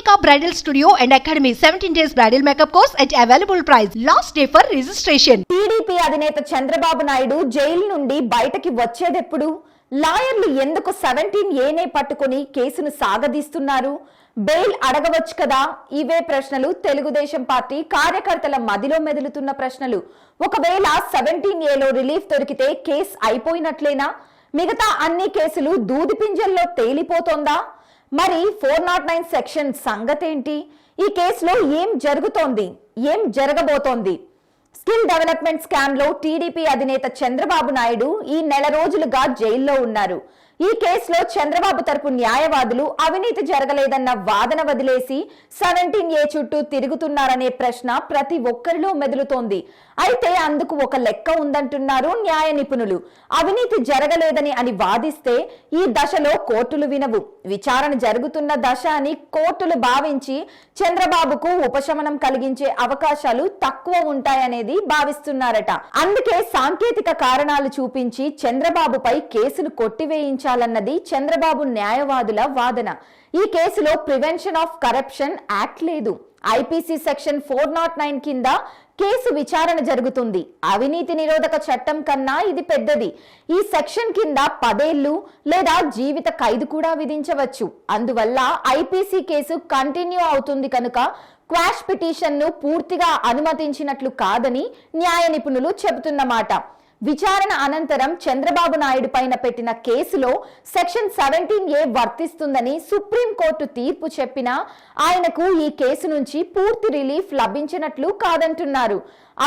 Monica Bridal Studio and Academy 17 days bridal makeup course at available price. Last day for registration. TDP అధినేత Chandrababu Naidu jail నుండి బయటకి వచ్చేదెప్పుడు? లాయర్లు ఎందుకు 17A పట్టుకొని కేసును సాగదీస్తున్నారు? బెయిల్ అడగవచ్చు కదా? ఇవే ప్రశ్నలు తెలుగుదేశం పార్టీ కార్యకర్తల మదిలో మెదులుతున్న ప్రశ్నలు. ఒకవేళ 17Aలో రిలీఫ్ దొరికితే కేసు అయిపోయినట్లేనా? మిగతా అన్ని కేసులు దూదిపింజల్లో తేలిపోతోందా? మరి 409 సెక్షన్ సంగతేంటి? ఈ కేసులో ఏం జరుగుతోంది, ఏం జరగబోతోంది? స్కిల్ డెవలప్మెంట్ స్కామ్ లో టీడీపీ అధినేత చంద్రబాబు నాయుడు ఈ నెల రోజులుగా జైల్లో ఉన్నారు. ఈ కేసులో చంద్రబాబు తరపు న్యాయవాదులు అవినీతి జరగలేదన్న వాదన వదిలేసి 17A చుట్టూ తిరుగుతున్నారనే ప్రశ్న ప్రతి ఒక్కరిలో మెదులుతోంది. అయితే అందుకు ఒక లెక్క ఉందంటున్నారు న్యాయ నిపుణులు. అవినీతి జరగలేదని అని వాదిస్తే ఈ దశలో కోర్టులు వినవు. విచారణ జరుగుతున్న దశ అని కోర్టులు భావించి చంద్రబాబుకు ఉపశమనం కలిగించే అవకాశాలు తక్కువ ఉంటాయనేది భావిస్తున్నారట. అందుకే సాంకేతిక కారణాలు చూపించి చంద్రబాబుపై కేసును కొట్టివేయించాలన్నది చంద్రబాబు న్యాయవాదుల వాదన. ఈ కేసులో ప్రివెన్షన్ ఆఫ్ కరప్షన్ యాక్ట్ లేదు. ఐపీసీ సెక్షన్ 409 కింద కేసు విచారణ జరుగుతుంది. అవినీతి నిరోధక చట్టం కన్నా ఇది పెద్దది. ఈ సెక్షన్ కింద 10 ఏళ్లు లేదా జీవిత ఖైదు కూడా విధించవచ్చు. అందువల్ల ఐపీసీ కేసు కంటిన్యూ అవుతుంది కనుక క్వాష్ పిటిషన్ ను పూర్తిగా అనుమతించినట్లు కాదని న్యాయ నిపుణులు చెబుతున్నమాట. విచారణ అనంతరం చంద్రబాబు నాయుడు పైన పెట్టిన కేసులో సెక్షన్ 17A వర్తిస్తుందని సుప్రీంకోర్టు తీర్పు చెప్పినా ఆయనకు ఈ కేసు నుంచి పూర్తి రిలీఫ్ లభించినట్లు కాదంటున్నారు.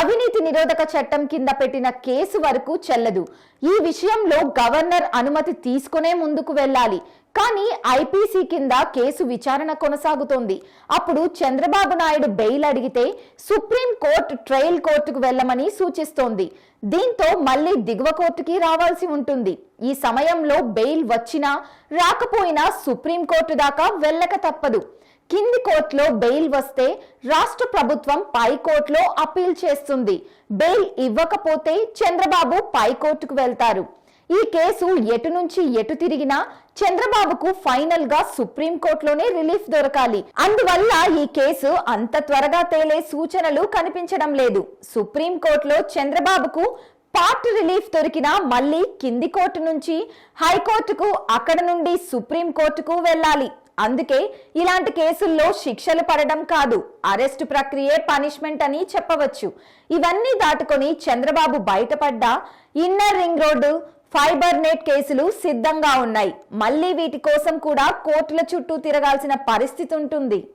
అవినీతి నిరోధక చట్టం కింద పెట్టిన కేసు వరకు చెల్లదు. ఈ విషయంలో గవర్నర్ అనుమతి తీసుకునే ముందుకు వెళ్ళాలి. కానీ ఐపీసీ కింద కేసు విచారణ కొనసాగుతోంది. అప్పుడు చంద్రబాబు నాయుడు బెయిల్ అడిగితే సుప్రీం కోర్టు ట్రయల్ కోర్టుకు వెళ్లమని సూచిస్తోంది. దీంతో మళ్లీ దిగువ కోర్టుకి రావాల్సి ఉంటుంది. ఈ సమయంలో బెయిల్ వచ్చినా రాకపోయినా సుప్రీం కోర్టు దాకా వెళ్ళక తప్పదు. కింది కోర్టులో బెయిల్ వస్తే రాష్ట్ర ప్రభుత్వం పై కోర్టులో అప్పీల్ చేస్తుంది. బెయిల్ ఇవ్వకపోతే చంద్రబాబు పై కోర్టుకు వెళ్తారు. ఈ కేసు ఎటు నుంచి ఎటు తిరిగినా చంద్రబాబుకు ఫైనల్ గా సుప్రీం కోర్టులోనే రిలీఫ్ దొరకాలి. అందువల్ల ఈ కేసు అంత త్వరగా తేలే సూచనలు కనిపించడం లేదు. సుప్రీం కోర్టులో చంద్రబాబుకు పార్ట్ రిలీఫ్ దొరికినా మళ్ళీ కింది కోర్టు నుంచి హైకోర్టుకు, అక్కడ నుండి సుప్రీం కోర్టుకు వెళ్ళాలి. అందుకే ఇలాంటి కేసుల్లో శిక్షలు పడడం కాదు, అరెస్ట్ ప్రక్రియే పనిష్మెంట్ అని చెప్పవచ్చు. ఇవన్నీ దాటుకొని చంద్రబాబు బయటపడ్డా inner ring road, fibre net కేసులు సిద్ధంగా ఉన్నాయి. మళ్ళీ వీటి కోసం కూడా కోర్టుల చుట్టూ తిరగాల్సిన పరిస్థితి ఉంటుంది.